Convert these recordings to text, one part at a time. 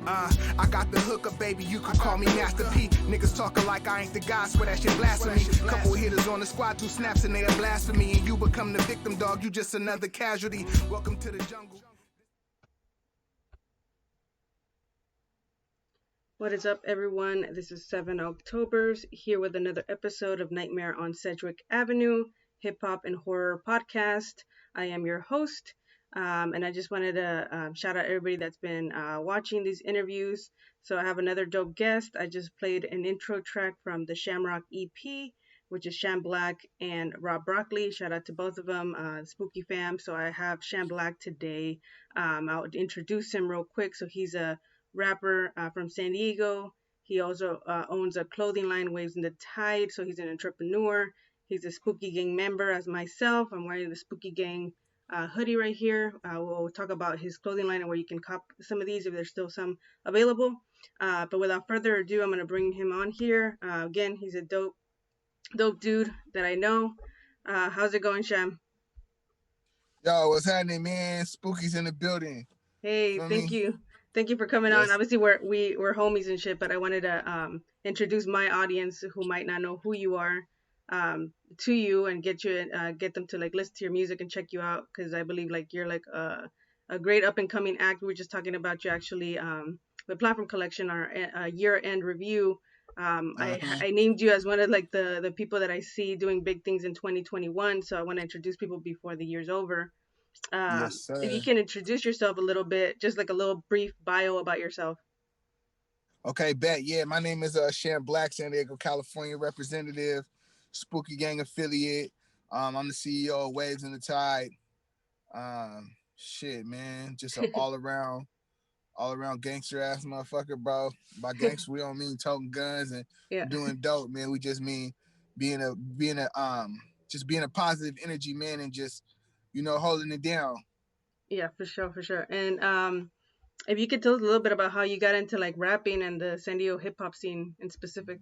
I got the hooker, baby, you can call me Master P. Niggas talking like I ain't the guy, swear that shit blasphemy. Couple hitters on the squad, 2 snaps and they a blasphemy. And you become the victim, dog, you just another casualty. Welcome to the jungle. What is up, everyone? This is 7 Octoberz here with another episode of Nightmare on Sedgwick Avenue, hip hop and horror podcast. I am your host, and I just wanted to shout out everybody that's been watching these interviews. So I have another dope guest. I just played an intro track from the ShamRock EP, which is Sham Blak and Rob Broccoli. Shout out to both of them, Spooky fam. So I have Sham Blak today. I'll introduce him real quick. So he's a rapper from San Diego. He also owns a clothing line, Waves in the Tide, so he's an entrepreneur. He's a Spookygang member as myself. I'm wearing the Spookygang hoodie right here. We'll talk about his clothing line and where you can cop some of these if there's still some available. But without further ado, I'm going to bring him on here. Again, he's a dope dude that I know. How's it going, Sham? Yo, what's happening, man? Spooky's in the building. Hey, thank you. Thank you for coming on. Obviously, we're homies and shit, but I wanted to introduce my audience who might not know who you are to you and get them to like listen to your music and check you out, because I believe like you're like a great up and coming act. We were just talking about you actually with Platform Collection, our year end review. I named you as one of like the people that I see doing big things in 2021. So I want to introduce people before the year's over. Yes, sir. If you can introduce yourself a little bit, just like a little brief bio about yourself. Okay, bet. Yeah, my name is Sham Blak, San Diego, California representative, Spookygang affiliate. I'm the CEO of Waves in the Tide. Shit, man, just an all around gangster ass motherfucker, bro. By gangster, we don't mean toting guns and doing dope, man. We just mean being a positive energy, man, and just, you know, holding it down. Yeah, for sure. And if you could tell us a little bit about how you got into like rapping and the San Diego hip hop scene in specific.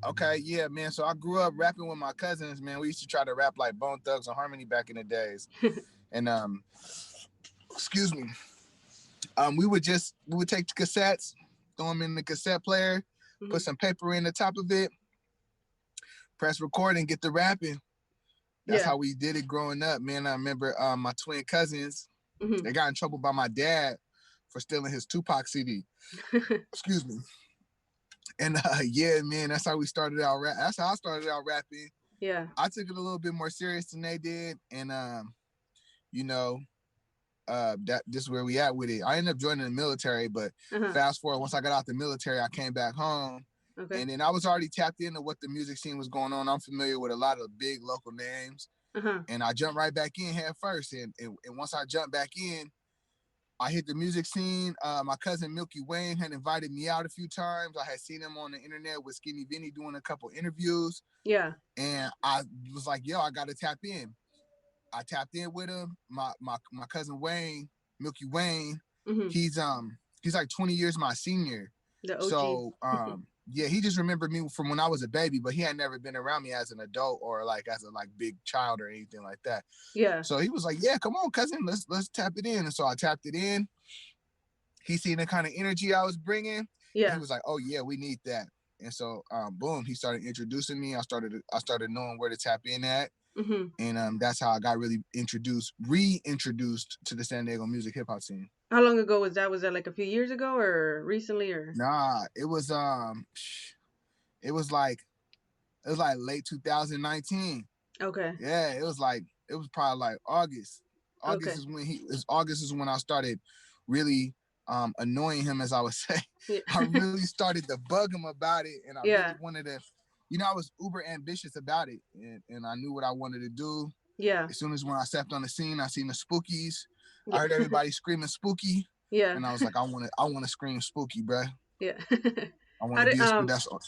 Okay, yeah, man. So I grew up rapping with my cousins, man. We used to try to rap like Bone Thugs and Harmony back in the days. And excuse me. We would take the cassettes, throw them in the cassette player, put some paper in the top of it, press record, and get the rapping. That's how we did it growing up, man. I remember my twin cousins, they got in trouble by my dad for stealing his Tupac CD. Excuse me. And yeah, man, that's how we started out. That's how I started out rapping. Yeah. I took it a little bit more serious than they did, and you know, that this is where we at with it. I ended up joining the military, but fast forward, once I got out the military, I came back home. Okay. And then I was already tapped into what the music scene was going on. I'm familiar with a lot of big local names. And I jumped right back in head first. And once I jumped back in, I hit the music scene. My cousin Milky Wayne had invited me out a few times. I had seen him on the internet with Skinny Vinny doing a couple interviews. Yeah. And I was like, yo, I got to tap in. I tapped in with him. My cousin Wayne, Milky Wayne, he's like 20 years my senior. The OG. So yeah, he just remembered me from when I was a baby, but he had never been around me as an adult or like as a like big child or anything like that. Yeah. So he was like, yeah, come on, cousin, let's tap it in. And so I tapped it in. He seen the kind of energy I was bringing. Yeah. He was like, oh yeah, we need that. And so boom, he started introducing me. I started knowing where to tap in at. And that's how I got really reintroduced to the San Diego music hip hop scene. How long ago was that? Was that like a few years ago or recently or? Nah, it was like late 2019. Okay. Yeah, it was probably like August. August is when I started really annoying him, as I would say. Yeah. I really started to bug him about it, and I really wanted to. You know, I was uber ambitious about it, and I knew what I wanted to do. Yeah. As soon as when I stepped on the scene, I seen the Spookies. Yeah. I heard everybody screaming Spooky. Yeah. And I was like, I want to scream Spooky, bro. Yeah. I want to be that's all.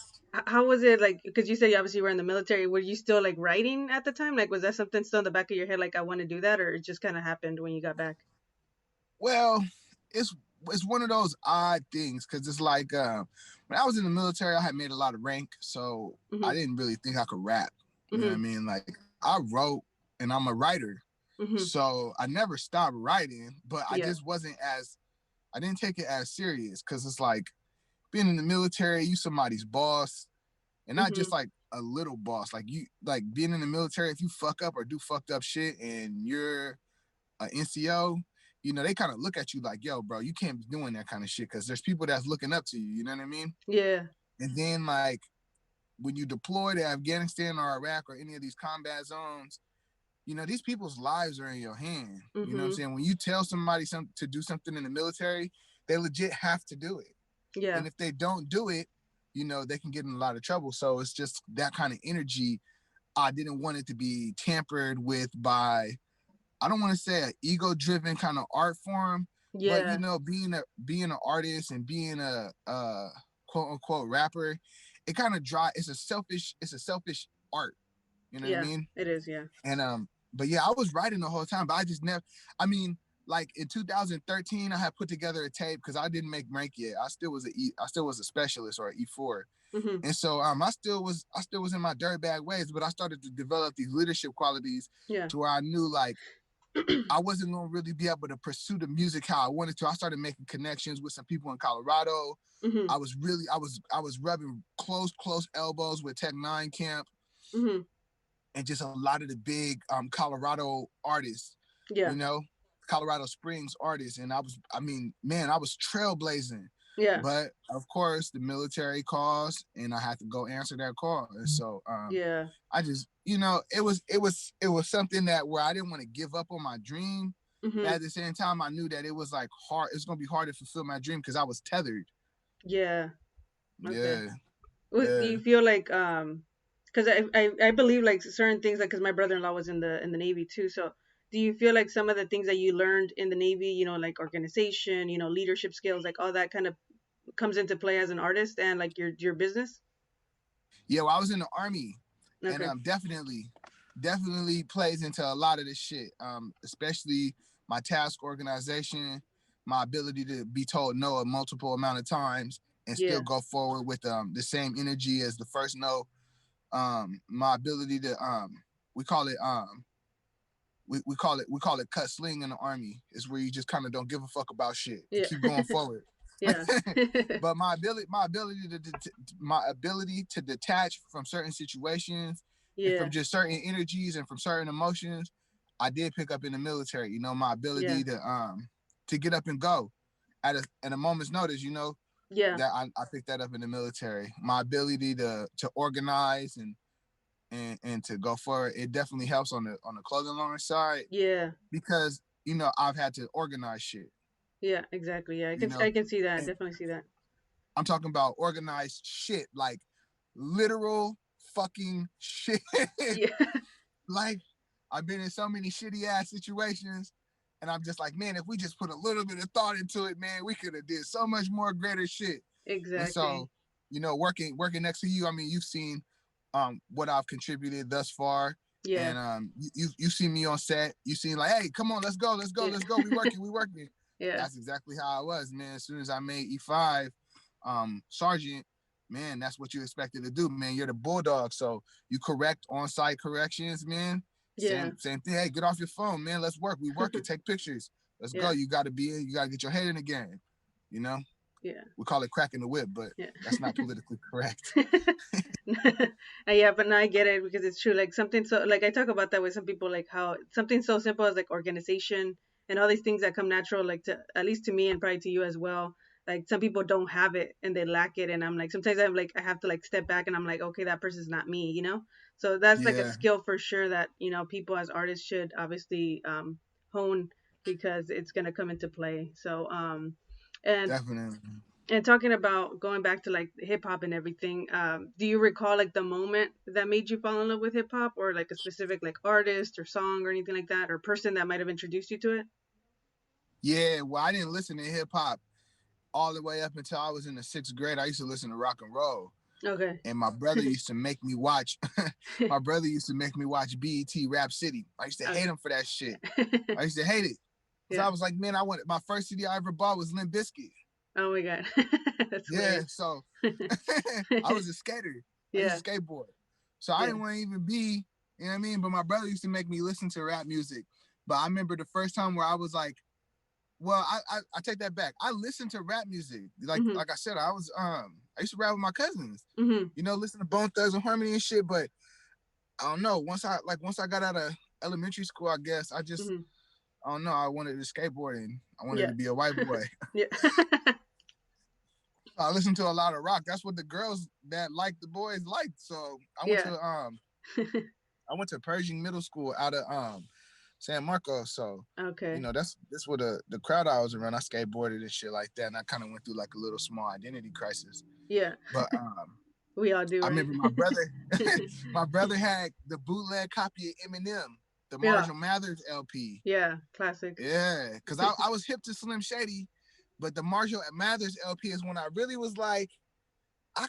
How was it like? Because you said you obviously were in the military. Were you still like writing at the time? Like, was that something still in the back of your head? Like, I want to do that, or it just kind of happened when you got back? Well, it's one of those odd things because it's like when I was in the military, I had made a lot of rank, so I didn't really think I could rap. You know what I mean? Like I wrote, and I'm a writer, so I never stopped writing, but I just wasn't as I didn't take it as serious because it's like being in the military, you somebody's boss, and not just like a little boss. Like you, like being in the military, if you fuck up or do fucked up shit and you're an NCO, you know, they kind of look at you like, yo, bro, you can't be doing that kind of shit because there's people that's looking up to you. You know what I mean? Yeah. And then like when you deploy to Afghanistan or Iraq or any of these combat zones, you know, these people's lives are in your hand. You know what I'm saying? When you tell somebody to do something in the military, they legit have to do it. Yeah. And if they don't do it, you know, they can get in a lot of trouble. So it's just that kind of energy. I didn't want it to be tampered with by, I don't want to say an ego-driven kind of art form, but you know, being an artist and being a quote unquote rapper, it kind of it's a selfish art. You know what I mean? It is, yeah. And but yeah, I was writing the whole time, but I just never, I mean, like in 2013, I had put together a tape because I didn't make rank yet. I still was a specialist or an E4. And so I still was in my dirtbag ways, but I started to develop these leadership qualities to where I knew like I wasn't gonna really be able to pursue the music how I wanted to. I started making connections with some people in Colorado. I was rubbing close elbows with Tech-9 Camp. And just a lot of the big Colorado artists, you know, Colorado Springs artists. And I was trailblazing. Yeah. But of course, the military calls, and I had to go answer that call. And so, I just, you know, it was something that where I didn't want to give up on my dream. But at the same time, I knew that it was like hard. It's gonna be hard to fulfill my dream because I was tethered. Yeah. Okay. Do you feel like because I believe like certain things, like because my brother-in-law was in the Navy too, so do you feel like some of the things that you learned in the Navy, you know, like organization, you know, leadership skills, like all that kind of comes into play as an artist and like your business? Yeah, well, I was in the Army, and definitely plays into a lot of this shit, especially my task organization, my ability to be told no a multiple amount of times and still go forward with the same energy as the first no. My ability to we call it cut sling in the Army, is where you just kind of don't give a fuck about shit. You keep going forward. But my ability to detach from certain situations and from just certain energies and from certain emotions, I did pick up in the military. You know, my ability to get up and go at a moment's notice, you know. That I picked that up in the military. My ability to organize and to go forward, it definitely helps on the clothing line side. Yeah. Because, you know, I've had to organize shit. Yeah, exactly. Yeah, I can see that. Definitely see that. I'm talking about organized shit, like literal fucking shit. Yeah. Like, I've been in so many shitty ass situations, and I'm just like, man, if we just put a little bit of thought into it, man, we could have did so much more greater shit. Exactly. And so, you know, working next to you, I mean, you've seen what I've contributed thus far. Yeah. And you see me on set. You seen like, hey, come on, let's go. We working. Yeah. That's exactly how I was, man. As soon as I made E5 sergeant, man, that's what you expected to do, man. You're the bulldog, so you correct on-site corrections, man. Yeah. Same thing. Hey, get off your phone, man. Let's work. We work and take pictures. Let's go. You got to get your head in the game, you know? Yeah. We call it cracking the whip, but that's not politically correct. Yeah, but now I get it, because it's true. Like something so, like I talk about that with some people, like how something so simple as like organization and all these things that come natural, like to, at least to me and probably to you as well. Like some people don't have it and they lack it. And I'm like, sometimes I have to like step back and I'm like, okay, that person's not me, you know? So that's like a skill for sure that, you know, people as artists should obviously hone, because it's going to come into play. So, and definitely. And talking about going back to like hip hop and everything, do you recall like the moment that made you fall in love with hip hop, or like a specific like artist or song or anything like that, or person that might have introduced you to it? Yeah, well, I didn't listen to hip hop all the way up until I was in the 6th grade. I used to listen to rock and roll. Okay. And my brother used to make me watch. BET Rap City. I used to hate him for that shit. I used to hate it. So I was like, man, my first CD I ever bought was Limp Bizkit. Oh my god. That's weird. So I was a skater. I used to skateboard. So I didn't want to even be, you know what I mean? But my brother used to make me listen to rap music. But I remember the first time where I was like, well, I take that back. I listen to rap music. Like I said, I used to rap with my cousins. You know, listen to Bone Thugs and Harmony and shit. But I don't know. Once I got out of elementary school, I guess I just I don't know. I wanted to skateboard and I wanted to be a white boy. Yeah. I listened to a lot of rock. That's what the girls that liked the boys liked. So I went to Pershing Middle School out of San Marcos. So you know, that's what the crowd I was around. I skateboarded and shit like that, and I kind of went through like a little small identity crisis. Yeah. But we all do. I right? remember my brother had the bootleg copy of Eminem, the Marshall Mathers LP. Yeah, classic. Yeah, because I was hip to Slim Shady, but the Marshall Mathers LP is when I really was like, I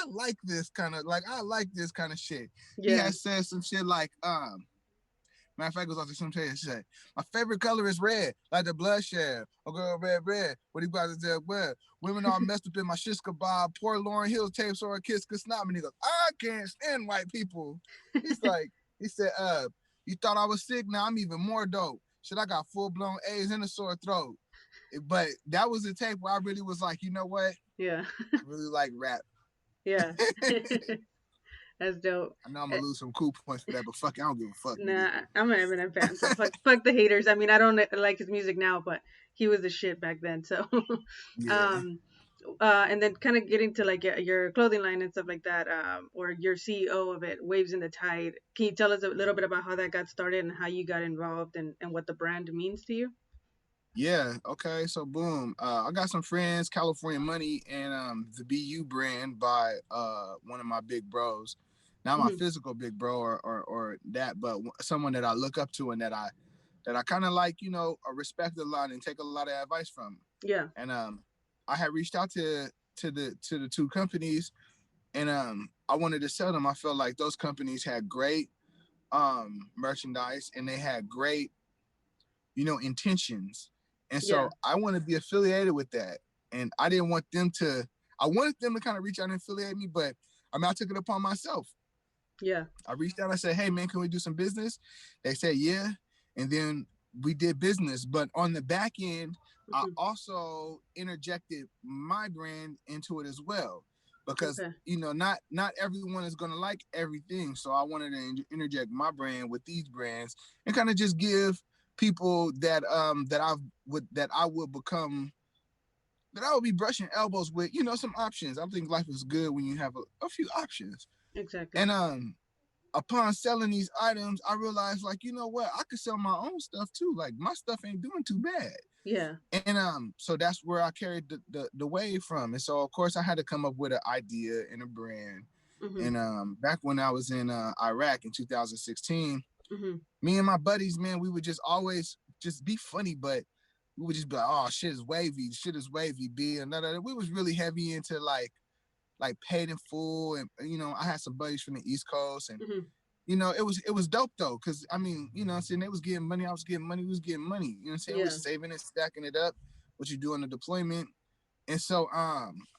like this kind of shit. Yeah. He had said some shit like, matter of fact, it was also some shit. She said, my favorite color is red, like the bloodshed. Oh, girl, red, red. What he about to say? Well, women all messed up in my shish kebab. Poor Lauryn Hill tapes or a kiss could snap me. And he goes, I can't stand white people. He's like, he said, you thought I was sick? Now I'm even more dope. Shit, I got full-blown AIDS and a sore throat. But that was a tape where I really was like, you know what? Yeah. I really like rap. Yeah. That's dope. I know I'm gonna lose some cool points for that, but fuck it, I don't give a fuck. Nah, I'm an Eminem fan, so fuck the haters. I mean, I don't like his music now, but he was the shit back then. So, yeah. And then kind of getting to like your clothing line and stuff like that, or your CEO of it, Waves in the Tide. Can you tell us a little bit about how that got started and how you got involved and what the brand means to you? Yeah. Okay. So boom. I got some friends, California Money, and the BU brand by one of my big bros. Not my physical big bro or that, but someone that I look up to and that I kind of like, you know, respect a lot and take a lot of advice from. Yeah. And I had reached out to the two companies, and I wanted to sell them. I felt like those companies had great merchandise and they had great, you know, intentions. And so I want to be affiliated with that. And I didn't want them to, I wanted them to kind of reach out and affiliate me, but I mean, I took it upon myself. Yeah. I reached out, I said, hey man, can we do some business? They said, yeah. And then we did business. But on the back end, I also interjected my brand into it as well. Because, you know, not everyone is going to like everything. So I wanted to interject my brand with these brands and kind of just give people that I would be brushing elbows with, you know, some options. I think life is good when you have a few options. Exactly. And upon selling these items, I realized, like, you know what, I could sell my own stuff too. Like, my stuff ain't doing too bad. Yeah. And so that's where I carried the wave from. And so of course I had to come up with an idea and a brand. And back when I was in Iraq in 2016, me and my buddies, man, we would just always just be funny, but we would just be like, oh, shit is wavy, B. And we was really heavy into like Paid in Full. And, you know, I had some buddies from the East Coast, and, you know, it was dope though. Cause I mean, you know what I'm saying? They was getting money. I was getting money. We was getting money. You know what I'm saying? We was saving it, stacking it up, what you do in the deployment. And so,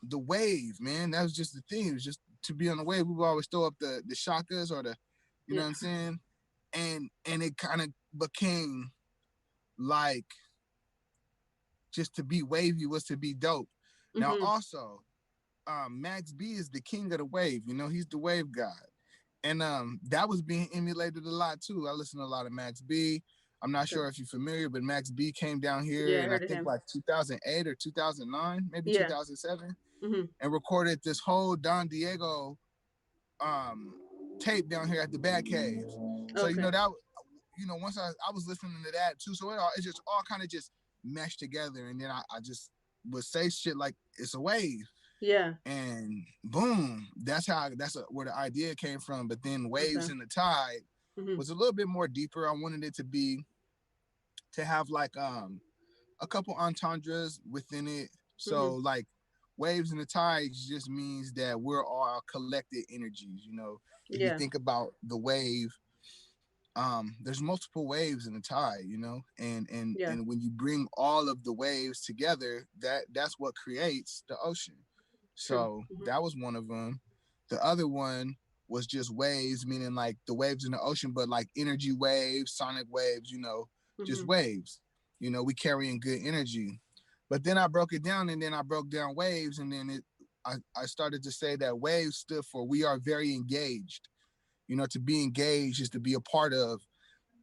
the wave, man, that was just the thing. It was just to be on the wave. We would always throw up the shakas or you know what I'm saying? And it kind of became like, just to be wavy was to be dope. Now also, Max B is the king of the wave. You know, he's the wave god. And that was being emulated a lot too. I listen to a lot of Max B. I'm not sure if you're familiar, but Max B came down here in I think like 2008 or 2009, maybe 2007, and recorded this whole Don Diego tape down here at the Bat Cave. So you know that, you know, once I was listening to that too, so it just all kind of just meshed together, and then I just would say shit like it's a wave. Yeah. And boom, that's where the idea came from. But then Waves in the Tide was a little bit more deeper. I wanted it to have like a couple entendres within it. So like Waves in the Tide just means that we're all collected energies, you know. If you think about the wave, there's multiple waves in the tide, you know, and when you bring all of the waves together, that's what creates the ocean. So that was one of them. The other one was just waves, meaning like the waves in the ocean, but like energy waves, sonic waves, you know, just waves. You know, we carrying good energy. But then I broke it down, and then I broke down waves, and then I started to say that waves stood for we are very engaged. You know, to be engaged is to be a part of.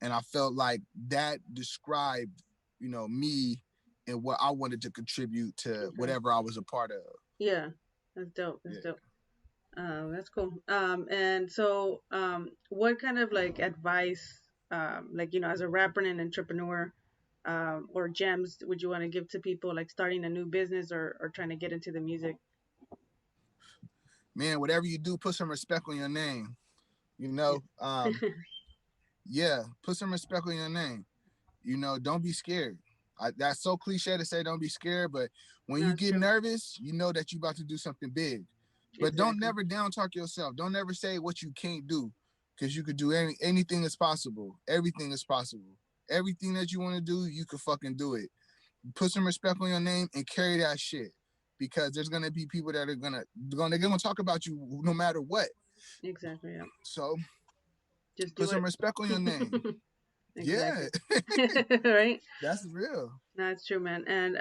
And I felt like that described, you know, me and what I wanted to contribute to whatever I was a part of. Yeah, that's dope. That's dope. That's cool. And so, what kind of like advice, like, you know, as a rapper and an entrepreneur, or gems would you want to give to people like starting a new business or trying to get into the music? Man, whatever you do, put some respect on your name. You know, yeah, put some respect on your name. You know, don't be scared. That's so cliche to say don't be scared, but when you get nervous, you know that you're about to do something big. But don't never down talk yourself. Don't ever say what you can't do, because you could do anything is possible. Everything is possible. Everything that you want to do, you could fucking do it. Put some respect on your name and carry that shit, because there's gonna be people that are gonna talk about you no matter what. Exactly. Yeah. So just put do some it. respect on your name. Exactly. Yeah. Right. That's real. That's true, man. And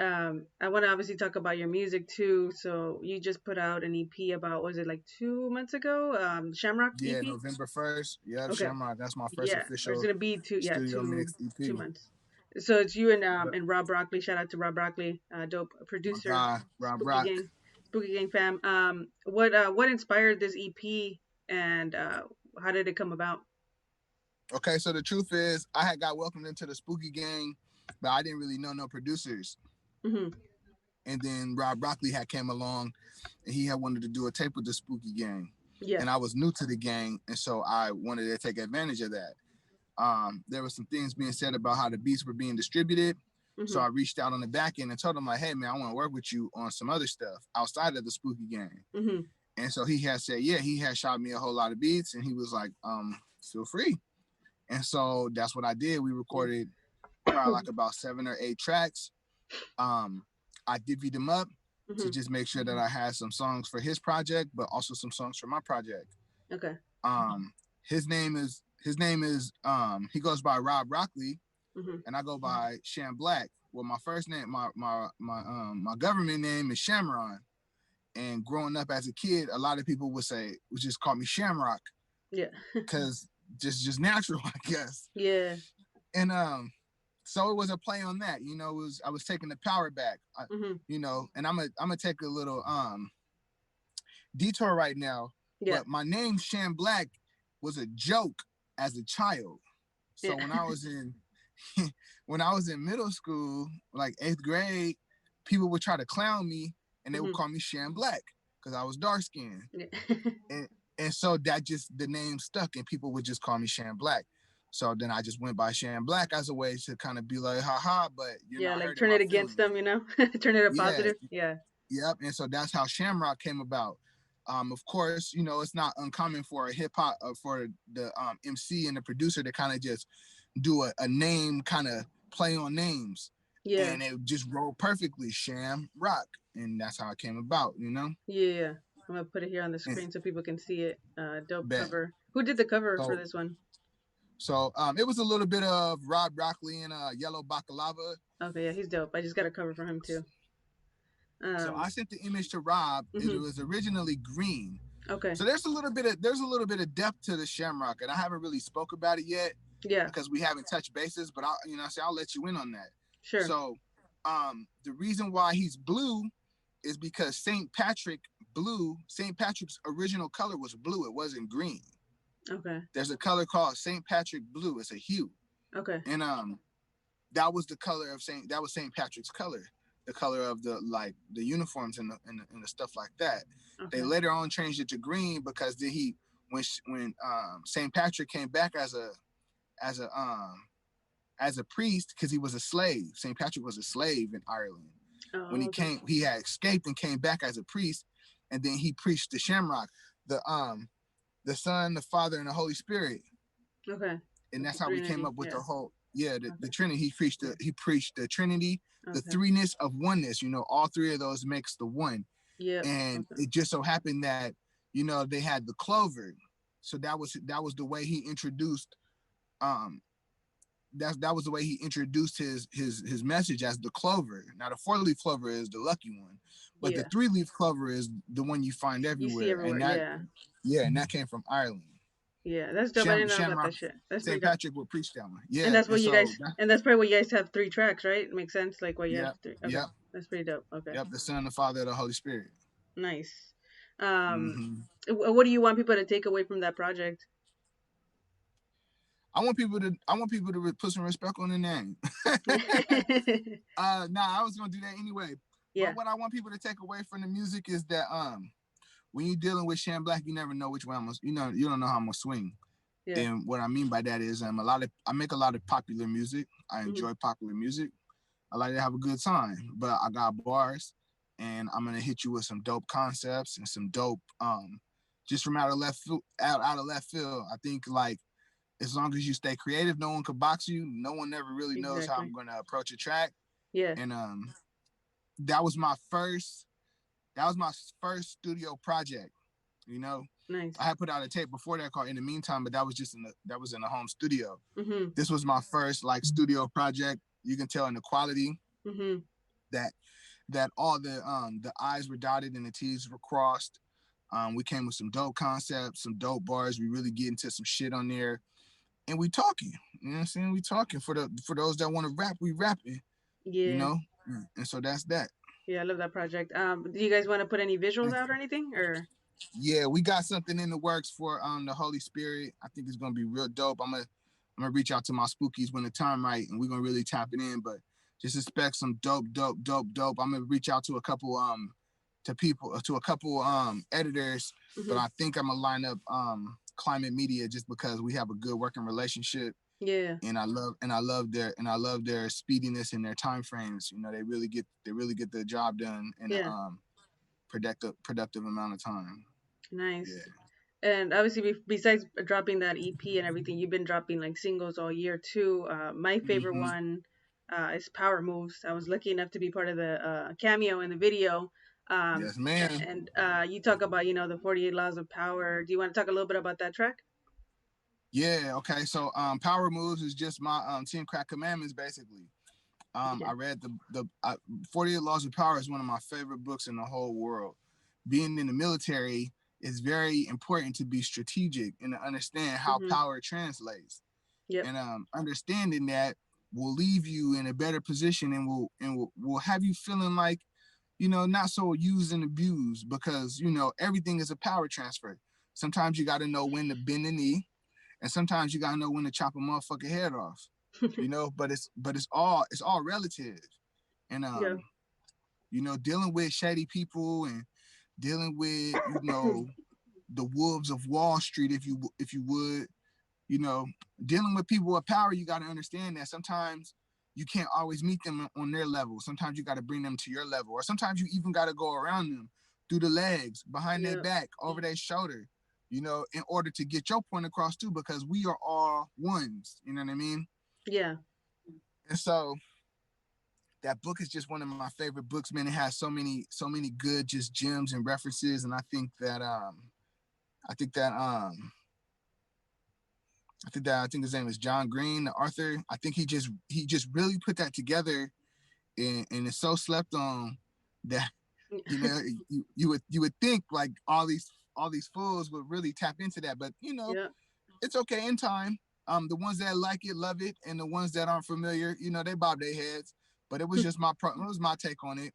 I want to obviously talk about your music too. So you just put out an EP about, was it like 2 months ago? ShamRock Yeah, EP. November 1st. Yeah, Okay. ShamRock. That's my first Yeah, or it's official gonna be studio mixed EP. 2 months. So it's you and Rob Broccoli. Shout out to Rob Broccoli, dope My producer, guy, Rob Spooky Rock. Gang, Spooky Gang fam. What inspired this EP, and how did it come about? Okay, so the truth is, I had got welcomed into the Spookygang, but I didn't really know no producers. Mm-hmm. And then Rob Broccoli had came along, and he had wanted to do a tape with the Spookygang. Yeah. And I was new to the gang, and so I wanted to take advantage of that. There were some things being said about how the beats were being distributed. Mm-hmm. So I reached out on the back end and told him, like, hey, man, I want to work with you on some other stuff outside of the Spookygang. Mm-hmm. And so he had said, yeah, he had shot me a whole lot of beats, and he was like, feel free. And so that's what I did. We recorded probably like about 7 or 8 tracks. I divvied them up to just make sure that I had some songs for his project, but also some songs for my project. Okay. His name is he goes by Rob Broccoli, and I go by Sham Blak. Well, my first name, my government name is ShamRock. And growing up as a kid, a lot of people would just call me ShamRock. Yeah. Because just natural, I guess. Yeah. And so it was a play on that, you know. I was taking the power back, you know. And I'm gonna take a little detour right now. Yeah. But my name Sham Blak was a joke as a child. So when I was in middle school, like 8th grade, people would try to clown me, and they would call me Sham Blak because I was dark skinned. Yeah. And so that just, the name stuck, and people would just call me Sham Blak. So then I just went by Sham Blak as a way to kind of be like, haha, but you're not like turn it against them, you know, turn it a positive. Yeah. Yep. And so that's how ShamRock came about. Of course, you know, it's not uncommon for a hip hop, for the MC and the producer to kind of just do a name, kind of play on names. Yeah. And it just rolled perfectly, ShamRock. And that's how it came about, you know? Yeah. I'm going to put it here on the screen so people can see it. Dope cover. Who did the cover for this one? So it was a little bit of Rob Broccoli and Yellow Baklava. Okay, yeah, he's dope. I just got a cover for him too. So I sent the image to Rob. It was originally green. Okay. So there's a little bit of depth to the ShamRock, and I haven't really spoke about it yet. Yeah. Because we haven't touched bases, but I'll let you in on that. Sure. So the reason why he's blue is because St. Patrick's original color was blue. It wasn't green. Okay. There's a color called St. Patrick blue. It's a hue. Okay. And that was the color of St. Patrick's color, the color of the uniforms and the stuff like that. Okay. They later on changed it to green because then when St. Patrick came back as a priest, because he was a slave. St. Patrick was a slave in Ireland. Oh, when he had escaped and came back as a priest, and then he preached the ShamRock, the Son, the Father, and the Holy Spirit. Okay. And that's how we came up with the whole, the Trinity. He preached the Trinity, the threeness of oneness. You know, all three of those makes the one. Yeah. And it just so happened that, you know, they had the clover. So that was the way he introduced that was the way he introduced his message as the clover. Now the 4-leaf clover is the lucky one, but the 3-leaf clover is the one you find everywhere. You see everywhere, and that came from Ireland. Yeah, that's dope. I didn't know about ShamRock, that shit. That's St. pretty dope. Patrick would preach that one. Yeah, And that's what you guys, and that's probably why you guys have 3 tracks, right? Makes sense. Like why you have 3. Okay, that's pretty dope. Okay. Yep, the Son, the Father, the Holy Spirit. Nice. What do you want people to take away from that project? I want people to put some respect on the name. I was gonna do that anyway. Yeah. But what I want people to take away from the music is that when you're dealing with Sham Blak, you never know which way you don't know how I'm gonna swing. Yeah. And what I mean by that is I make a lot of popular music. I enjoy popular music. I like to have a good time, but I got bars, and I'm gonna hit you with some dope concepts and some dope just from out of left field. I think like as long as you stay creative, no one can box you. No one ever really knows how I'm gonna approach a track. Yeah. And that was my first studio project. You know, nice. I had put out a tape before that called In the Meantime, but that was in a home studio. Mm-hmm. This was my first like studio project. You can tell in the quality that all the I's were dotted and the T's were crossed. We came with some dope concepts, some dope bars. We really get into some shit on there, and we talking. You know what I'm saying? We talking for those that want to rap. We rapping. Yeah. You know, and so that's that. Yeah, I love that project. Do you guys want to put any visuals out or anything, or? Yeah, we got something in the works for the Holy Spirit. I think it's gonna be real dope. I'm gonna reach out to my spookies when the time right, and we're gonna really tap it in. But just expect some dope. I'm gonna reach out to a couple editors, but I think I'm gonna line up Climate Media just because we have a good working relationship. Yeah, and I love their speediness and their time frames. You know, they really get the job done in a productive amount of time. Nice. Yeah. And obviously, besides dropping that EP and everything, you've been dropping like singles all year too. My favorite one is Power Moves. I was lucky enough to be part of the cameo in the video. Yes, ma'am. And you talk about the 48 Laws of Power. Do you want to talk a little bit about that track? Yeah. Okay. So Power Moves is just my 10 crack commandments basically. I read the 48 Laws of Power is one of my favorite books in the whole world. Being in the military, it's very important to be strategic and to understand how power translates. Yep. And understanding that will leave you in a better position and will have you feeling like, not so used and abused, because, everything is a power transfer. Sometimes you got to know when to bend the knee, and sometimes you got to know when to chop a motherfucking head off. But it's all relative. And dealing with shady people and dealing with the wolves of Wall Street, if you would, dealing with people with power, you got to understand that sometimes you can't always meet them on their level. Sometimes you got to bring them to your level, or sometimes you even got to go around them, through the legs, behind their back, over their shoulder, in order to get your point across too, because we are all ones. You know what I mean? Yeah. And so that book is just one of my favorite books, man. It has so many good just gems and references, and I think his name is John Green, the author. I think he just really put that together, and it's so slept on that you would think like all these fools would really tap into that, but it's okay in time. The ones that like it love it, and the ones that aren't familiar, they bob their heads. But it was just my take on it.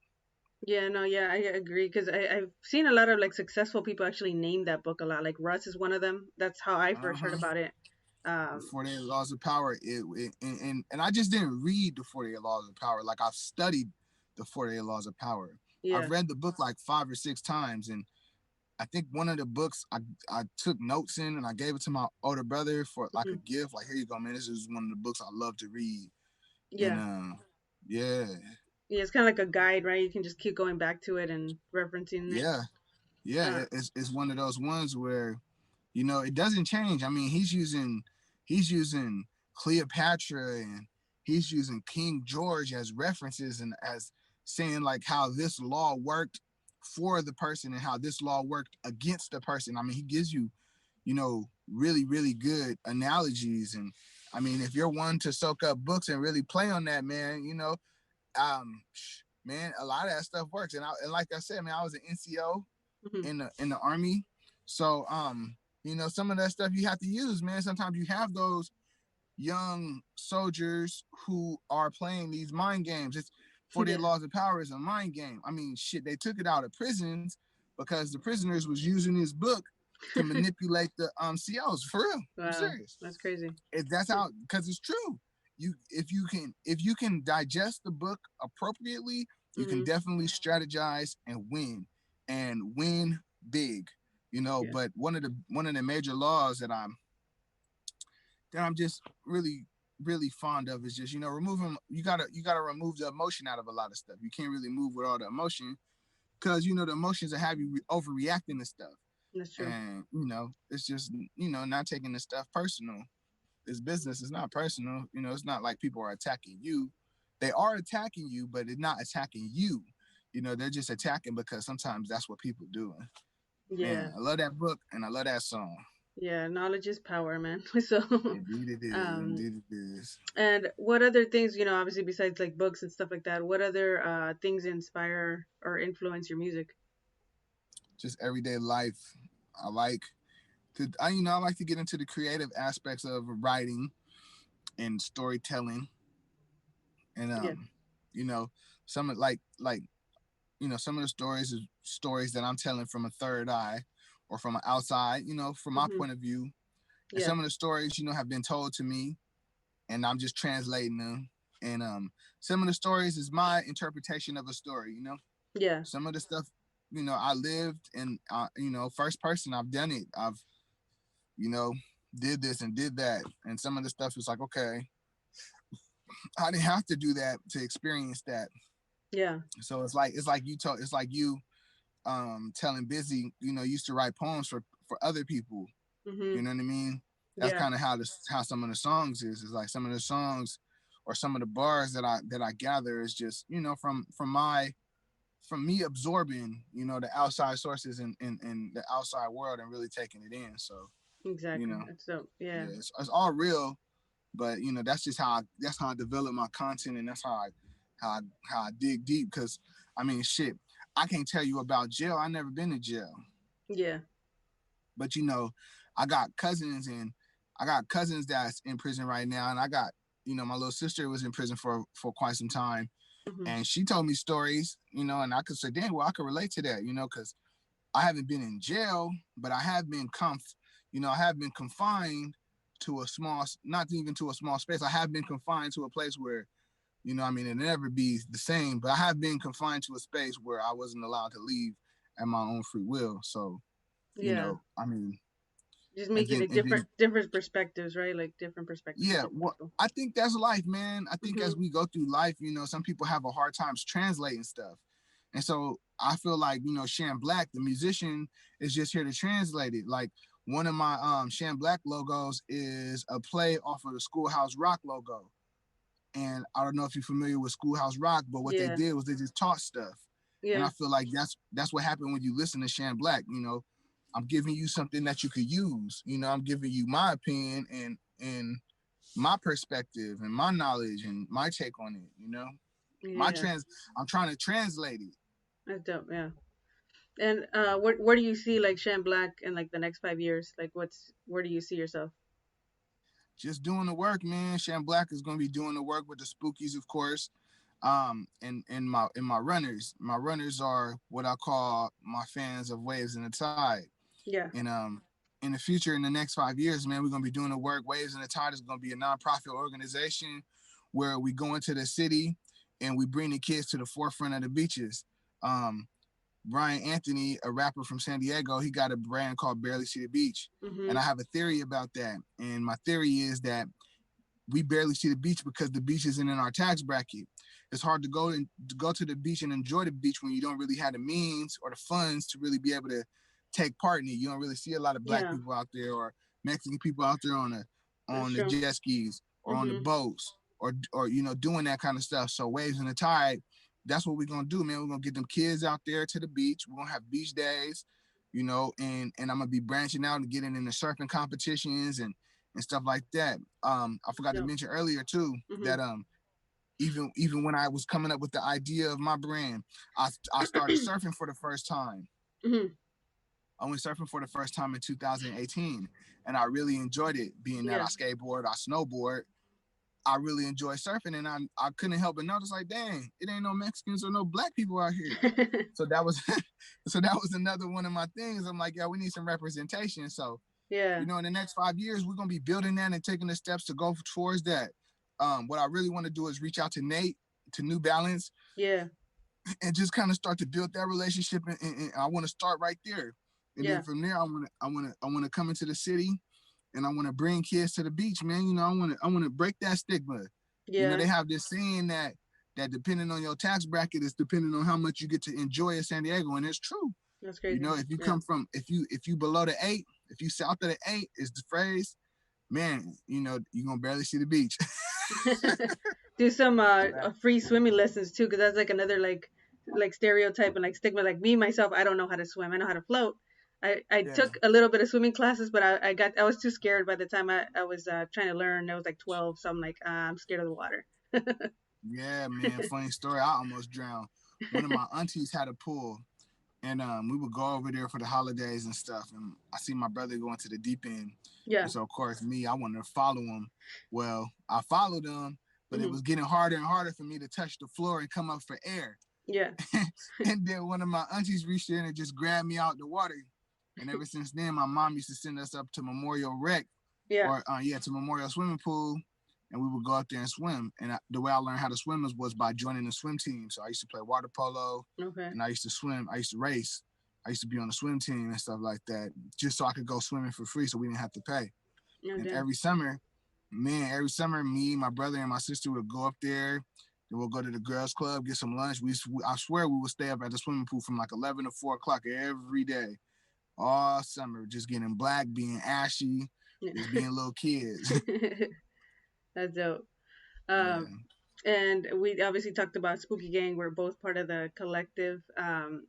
Yeah, no, yeah, I agree, because I've seen a lot of like successful people actually name that book a lot. Like Russ is one of them. That's how I first heard about it. 48 Laws of Power. And I just didn't read the 48 Laws of Power. Like I've studied the 48 Laws of Power. Yeah. I've read the book like 5 or 6 times, and I think one of the books I took notes in, and I gave it to my older brother for like a gift. Like, here you go, man. This is one of the books I love to read. Yeah. And, yeah. Yeah, it's kind of like a guide, right? You can just keep going back to it and referencing it. Yeah. It's one of those ones where, it doesn't change. I mean, he's using Cleopatra, and he's using King George as references, and as saying like how this law worked for the person and how this law worked against the person. I mean, he gives you, really, really good analogies, and I mean, if you're one to soak up books and really play on that, man, you know, man, a lot of that stuff works. And like I said, man, I was an NCO Mm-hmm. in the Army. So, you know, some of that stuff you have to use, man. Sometimes you have those young soldiers who are playing these mind games. It's 48 Laws of Power is a mind game. I mean, shit, they took it out of prisons because the prisoners was using this book to manipulate the COs. For real. Wow, I'm serious. that's crazy. That's how, because it's true. If you can digest the book appropriately, you can definitely strategize and win big. You know, but one of the major laws that I'm just really fond of is just, you know, removing. You gotta remove the emotion out of a lot of stuff. You can't really move with all the emotion because, you know, the emotions that have you overreacting to stuff. That's true. And, you know, it's just, you know, not taking the stuff personal. It's business. It's not personal. You know, it's not like people are attacking you. They are attacking you, but it's not attacking you. You know, they're just attacking because sometimes that's what people do. Yeah. Man, I love that book and I love that song. Yeah, knowledge is power, man. So, Indeed it is. Indeed it is. And what other things, you know, obviously besides like books and stuff like that, what other things inspire or influence your music? Just everyday life. I like I like to get into the creative aspects of writing and storytelling. And you know, some you know, some of the stories is stories that I'm telling from a third eye or from an outside, you know, from my point of view. And some of the stories, you know, have been told to me and I'm just translating them. And some of the stories is my interpretation of a story, you know. Yeah. Some of the stuff, you know, I lived and you know, first person, I've done it. I've, you know, did this and did that. And some of the stuff is like, okay, I didn't have to do that to experience that. Yeah. So it's like you telling Busy, you know, used to write poems for other people. You know what I mean? That's kind of how some of the songs is. It's like some of the songs or some of the bars that I gather is just, you know, from me absorbing, you know, the outside sources and the outside world and really taking it in. So exactly, you know, that's so it's all real, but you know, that's just how I develop my content, and that's how I dig deep. Because I mean, shit, I can't tell you about jail. I never been to jail. Yeah. But you know, I got cousins that's in prison right now, and I got, you know, my little sister was in prison for quite some time, and she told me stories, you know, and I could say, dang, well, I could relate to that, you know, because I haven't been in jail, but I have been I have been confined to a small, not even to a small space. I have been confined to a place where, you know, I mean, it'll never be the same, but I have been confined to a space where I wasn't allowed to leave at my own free will. So, you know, I mean, just making it different perspectives, right? Like different perspectives. Yeah, well, I think that's life, man. I think as we go through life, you know, some people have a hard time translating stuff. And so I feel like, you know, Sham Blak, the musician, is just here to translate it. Like one of my Sham Blak logos is a play off of the Schoolhouse Rock logo. And I don't know if you're familiar with Schoolhouse Rock, but what they did was they just taught stuff. Yeah. And I feel like that's what happened when you listen to Sham Blak. You know, I'm giving you something that you could use. You know, I'm giving you my opinion and my perspective and my knowledge and my take on it. You know, I'm trying to translate it. That's dope. Yeah. And where do you see like Sham Blak in like the next 5 years? Like where do you see yourself? Just doing the work, man. Sham Blak is going to be doing the work with the Spookies, of course. And my runners. My runners are what I call my fans of Waves in the Tide. Yeah. And in the future, in the next 5 years, man, we're going to be doing the work. Waves in the Tide is going to be a nonprofit organization where we go into the city and we bring the kids to the forefront of the beaches. Brian Anthony, a rapper from San Diego, he got a brand called Barely See the Beach. And I have a theory about that. And my theory is that we barely see the beach because the beach isn't in our tax bracket. It's hard to go to the beach and enjoy the beach when you don't really have the means or the funds to really be able to take part in it. You don't really see a lot of black people out there or Mexican people out there on the jet skis or on the boats or you know, doing that kind of stuff. So Waves in the Tide, that's what we're gonna do, man. We're gonna get them kids out there to the beach. We're gonna have beach days, you know, and I'm gonna be branching out and getting into surfing competitions and and stuff like that. I forgot to mention earlier too that even when I was coming up with the idea of my brand, I started surfing for the first time. I went surfing for the first time in 2018, and I really enjoyed it. Being that I skateboard, I snowboard, I really enjoy surfing, and I couldn't help but notice, like, dang, it ain't no Mexicans or no black people out here. So that was another one of my things. I'm like, yeah, we need some representation. So you know, in the next 5 years, we're gonna be building that and taking the steps to go towards that. What I really want to do is reach out to Nate, to New Balance, and just kind of start to build that relationship. And I want to start right there, and then from there, I want to come into the city, and I want to bring kids to the beach, man. You know, I want to break that stigma. You know, they have this saying that depending on your tax bracket is depending on how much you get to enjoy in San Diego, and it's true. That's crazy. You know, if you come from, if you below the 8, if you south of the 8 is the phrase, man, you know, you're gonna barely see the beach. Do some free swimming lessons too, because that's like another like stereotype and like stigma. Like me myself, I don't know how to swim. I know how to float. I took a little bit of swimming classes, but I was too scared by the time I was trying to learn. I was like 12, so I'm like, I'm scared of the water. Yeah, man, funny story. I almost drowned. One of my aunties had a pool, and we would go over there for the holidays and stuff. And I see my brother going to the deep end. Yeah. And so of course I wanted to follow him. Well, I followed him, but it was getting harder and harder for me to touch the floor and come up for air. Yeah. And then one of my aunties reached in and just grabbed me out the water. And ever since then, my mom used to send us up to Memorial Rec, to Memorial Swimming Pool, and we would go up there and swim. And the way I learned how to swim was by joining the swim team. So I used to play water polo, and I used to swim. I used to race. I used to be on the swim team and stuff like that, just so I could go swimming for free, so we didn't have to pay. And every summer, me, my brother, and my sister would go up there. Then we'll go to the girls' club, get some lunch. I swear we would stay up at the swimming pool from like 11 to 4 o'clock every day. All summer, just getting black, being ashy, just being little kids. That's dope. And we obviously talked about Spookygang. We're both part of the collective.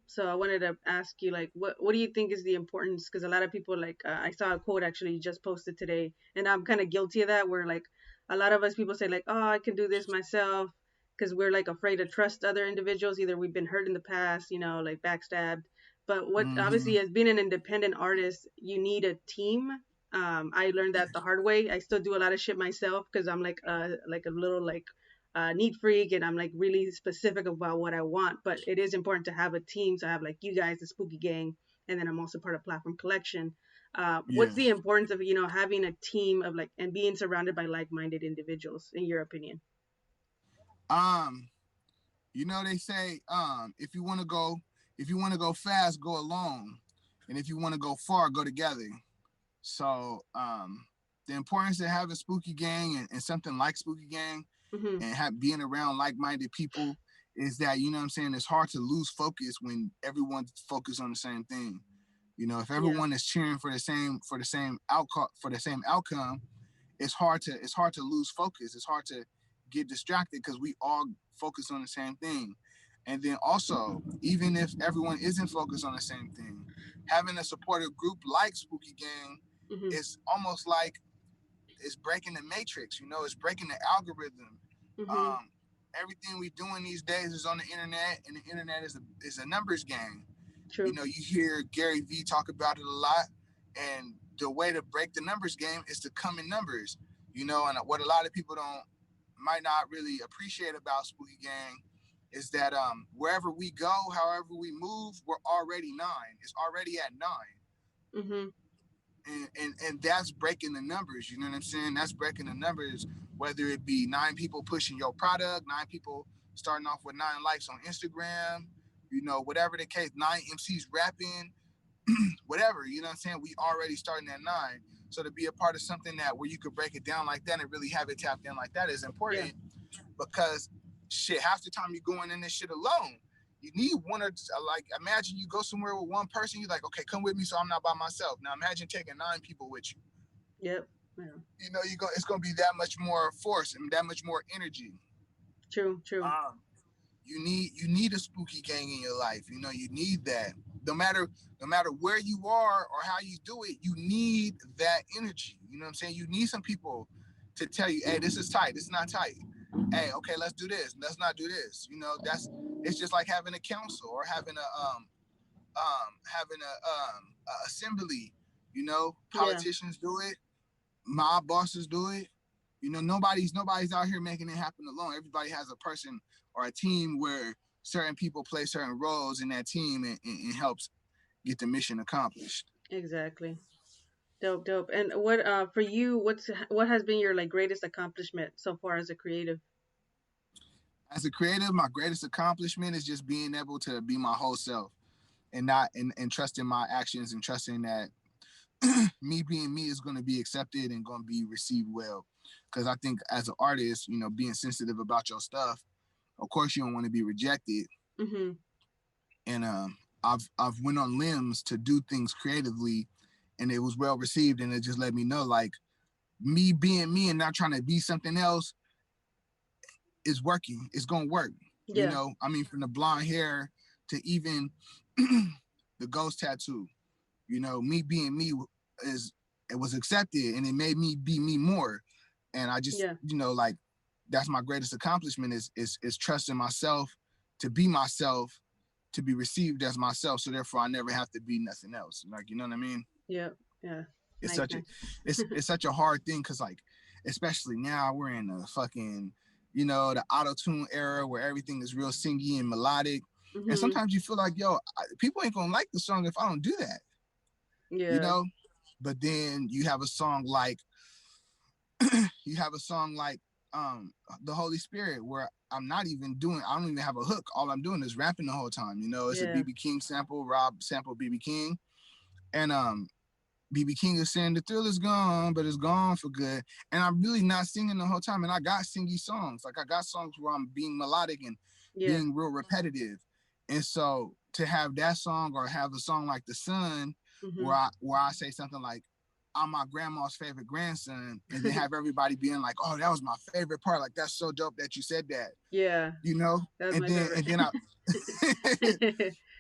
So I wanted to ask you, like, what do you think is the importance? Because a lot of people, like, I saw a quote actually you just posted today, and I'm kind of guilty of that, where like a lot of us people say like, oh, I can do this myself, because we're like afraid to trust other individuals. Either we've been hurt in the past, you know, like backstabbed. But what obviously, as being an independent artist, you need a team. I learned that the hard way. I still do a lot of shit myself because I'm like a little like neat freak, and I'm like really specific about what I want. But it is important to have a team. So I have like you guys, the Spookygang, and then I'm also part of Platform Collection. What's the importance of, you know, having a team of like and being surrounded by like-minded individuals, in your opinion? You know, they say if you want to go fast, go alone, and if you want to go far, go together. So the importance of having Spookygang and something like Spookygang and being around like-minded people is that, you know what I'm saying, it's hard to lose focus when everyone's focused on the same thing. You know, if everyone is cheering for the same outcome, it's hard to lose focus. It's hard to get distracted because we all focus on the same thing. And then also, even if everyone isn't focused on the same thing, having a supportive group like Spookygang is almost like it's breaking the matrix, you know, it's breaking the algorithm. Everything we're doing these days is on the internet, and the internet is a numbers game. True. You know, you hear Gary Vee talk about it a lot, and the way to break the numbers game is to come in numbers, you know. And what a lot of people might not really appreciate about Spookygang is that wherever we go, however we move, we're already 9. It's already at 9. And that's breaking the numbers. You know what I'm saying? That's breaking the numbers, whether it be 9 people pushing your product, 9 people starting off with 9 likes on Instagram, you know, whatever the case, 9 MCs rapping, whatever, you know what I'm saying? We already starting at 9. So to be a part of something that where you could break it down like that and really have it tapped in like that is important because shit, half the time you're going in this shit alone. You need one or like, imagine you go somewhere with one person, you're like, okay, come with me so I'm not by myself. Now imagine taking 9 people with you. Yep. Yeah. You know, it's going to be that much more force and that much more energy. True. You need a Spookygang in your life. You know, you need that. no matter where you are or how you do it, you need that energy. You know what I'm saying? You need some people to tell you, hey, this is tight, this is not tight. Hey, okay, let's do this, let's not do this. You know, it's just like having a council or having a assembly. You know, politicians do it, mob bosses do it. You know, nobody's out here making it happen alone. Everybody has a person or a team where certain people play certain roles in that team and helps get the mission accomplished. Exactly. Dope. And what for you, what has been your like greatest accomplishment so far as a creative? As a creative, my greatest accomplishment is just being able to be my whole self and not and trusting my actions and trusting that me being me is going to be accepted and going to be received well. Because I think as an artist, you know, being sensitive about your stuff, of course you don't want to be rejected. Mm-hmm. And I've went on limbs to do things creatively, and it was well received, and it just let me know like me being me and not trying to be something else is working. It's gonna work. Yeah. You know, I mean, from the blonde hair to even the ghost tattoo. You know, me being me it was accepted, and it made me be me more. And I just, you know, like that's my greatest accomplishment is trusting myself to be myself, to be received as myself. So therefore, I never have to be nothing else. Like, you know what I mean? Yeah. It's it's such a hard thing because, like, especially now we're in the fucking, you know, the auto-tune era where everything is real singy and melodic. Mm-hmm. And sometimes you feel like, yo, people ain't gonna like the song if I don't do that. Yeah. You know? But then you have a song like The Holy Spirit, where I don't even have a hook. All I'm doing is rapping the whole time. You know, it's a BB King sample. Rob sampled BB King. And BB King is saying the thrill is gone, but it's gone for good. And I'm really not singing the whole time. And I got singy songs. Like I got songs where I'm being melodic and being real repetitive. And so to have that song or have a song like The Sun, mm-hmm. where I say something like, I'm my grandma's favorite grandson, and then have everybody being like, oh, that was my favorite part. Like, that's so dope that you said that. Yeah. You know? And then I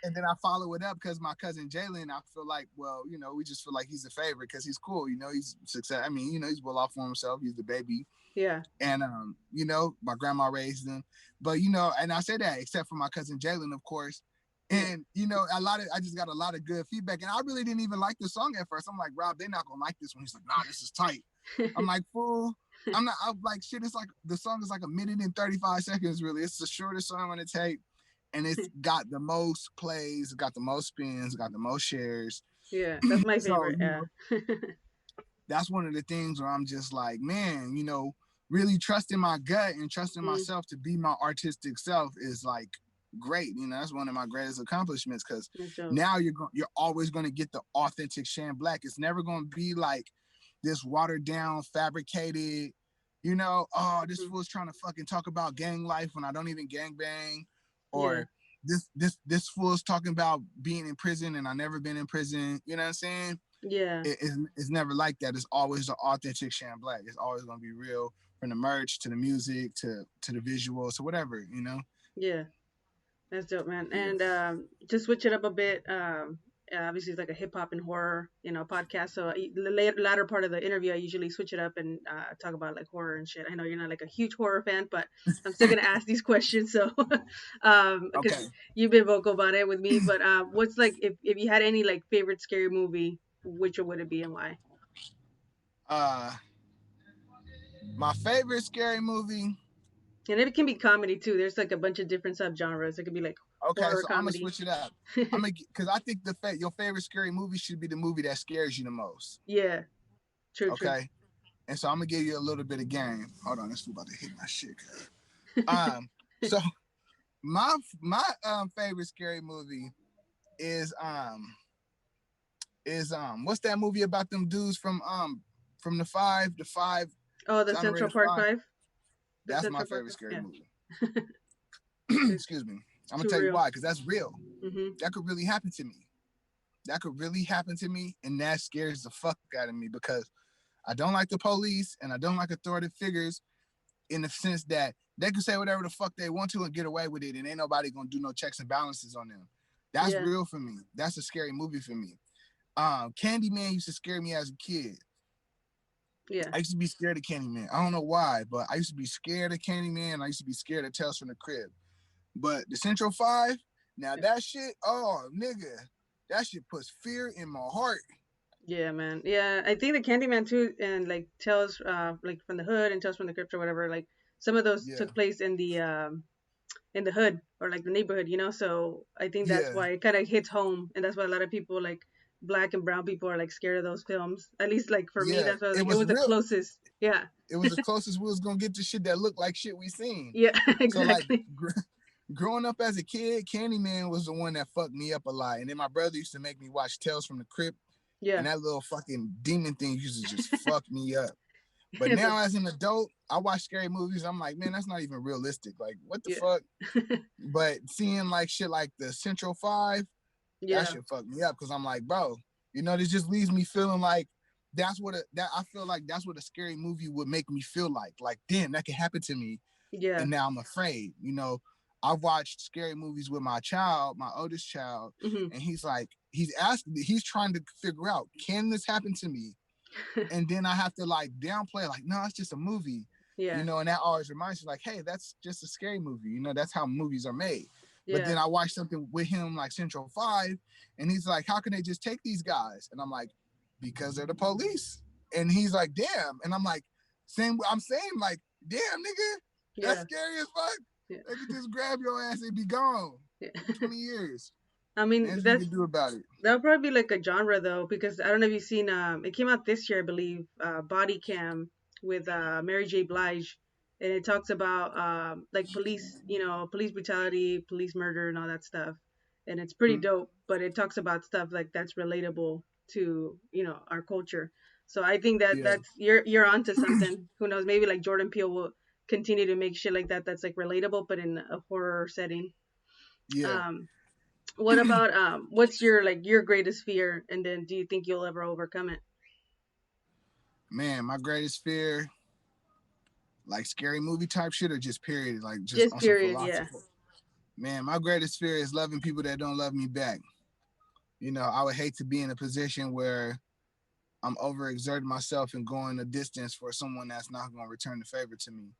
and then I follow it up because my cousin Jalen, I feel like, well, you know, we just feel like he's a favorite because he's cool. You know, he's success. I mean, you know, he's well off for himself. He's the baby. Yeah. And, you know, my grandma raised him. But, you know, and I say that except for my cousin Jalen, of course. And, you know, I just got a lot of good feedback. And I really didn't even like the song at first. I'm like, Rob, they're not going to like this one. He's like, nah, this is tight. I'm like, fool. I'm like, shit, it's like, the song is like 1 minute and 35 seconds, really. It's the shortest song on the tape. And it's got the most plays, got the most spins, got the most shares. Yeah, that's my favorite. So, that's one of the things where I'm just like, man, you know, really trusting my gut and trusting myself to be my artistic self is like great. You know, that's one of my greatest accomplishments because now you're always going to get the authentic Sham Blak. It's never going to be like this watered down, fabricated, you know, oh, this fool's trying to fucking talk about gang life when I don't even gang bang. Or this fool's talking about being in prison and I never been in prison. You know what I'm saying? Yeah. It's never like that. It's always the authentic Sham Blak. It's always going to be real, from the merch to the music to the visuals to whatever, you know? Yeah. That's dope, man. And to switch it up a bit, obviously it's like a hip hop and horror, you know, podcast. So the latter part of the interview, I usually switch it up and talk about like horror and shit. I know you're not like a huge horror fan, but I'm still gonna ask these questions. So, because you've been vocal about it with me. But what's like if you had any like favorite scary movie, which would it be and why? My favorite scary movie. And it can be comedy too. There's like a bunch of different subgenres. It could be like horror, comedy. I'm gonna switch it up. Because I think your favorite scary movie should be the movie that scares you the most. Yeah, true. Okay, true. And so I'm gonna give you a little bit of game. Hold on, this fool about to hit my shit. So my favorite scary movie is what's that movie about them dudes from the five? Oh, the Central Park Five. That's my favorite scary movie. Excuse me. I'm gonna tell you why, because that's real. Mm-hmm. That could really happen to me. And that scares the fuck out of me because I don't like the police and I don't like authoritative figures in the sense that they can say whatever the fuck they want to and get away with it, and ain't nobody gonna do no checks and balances on them. That's real for me. That's a scary movie for me. Candyman used to scare me as a kid. Yeah. I used to be scared of Candyman. I don't know why, but I used to be scared of Candyman. I used to be scared of Tales from the Crib. But the Central 5, now that shit, oh, nigga, that shit puts fear in my heart. Yeah, man. Yeah, I think the Candyman too, and like Tales, like from the Hood and Tales from the Crypt or whatever, like some of those took place in the hood or like the neighborhood, you know. So I think that's why it kind of hits home, and that's why a lot of people like black and brown people are like scared of those films. At least like for me, that's why like, it was the closest. Yeah. It was the closest we was gonna get to shit that looked like shit we seen. Yeah, exactly. So like growing up as a kid, Candyman was the one that fucked me up a lot. And then my brother used to make me watch Tales from the Crypt. Yeah. And that little fucking demon thing used to just fuck me up. But now as an adult, I watch scary movies. I'm like, man, that's not even realistic. Like, what the fuck? But seeing like shit like the Central 5, that shit fucked me up. Cause I'm like, bro, you know, this just leaves me feeling like I feel like that's what a scary movie would make me feel like. Like, damn, that could happen to me. Yeah. And now I'm afraid. You know, I've watched scary movies with my child, my oldest child, and he's trying to figure out, can this happen to me? And then I have to like downplay, like, no, it's just a movie. Yeah. You know, and that always reminds you, like, hey, that's just a scary movie. You know, that's how movies are made. Yeah. But then I watched something with him like Central 5, and he's like, how can they just take these guys? And I'm like, because they're the police. And he's like, damn. And I'm like, I'm saying like, damn, nigga, that's scary as fuck. Yeah. They could just grab your ass and be gone. Yeah. 20 years. I mean, that's you can do about it. That'll probably be like a genre though, because I don't know if you've seen. It came out this year, I believe. Body Cam with Mary J. Blige, and it talks about like police, you know, police brutality, police murder, and all that stuff. And it's pretty dope. But it talks about stuff like that's relatable to, you know, our culture. So I think that's you're onto something. Who knows? Maybe like Jordan Peele will continue to make shit like that that's like relatable, but in a horror setting. Yeah. What about what's your greatest fear, and then do you think you'll ever overcome it? Man, my greatest fear, like scary movie type shit, or just period, like just period, yeah. Man, my greatest fear is loving people that don't love me back. You know, I would hate to be in a position where I'm overexerting myself and going a distance for someone that's not going to return the favor to me.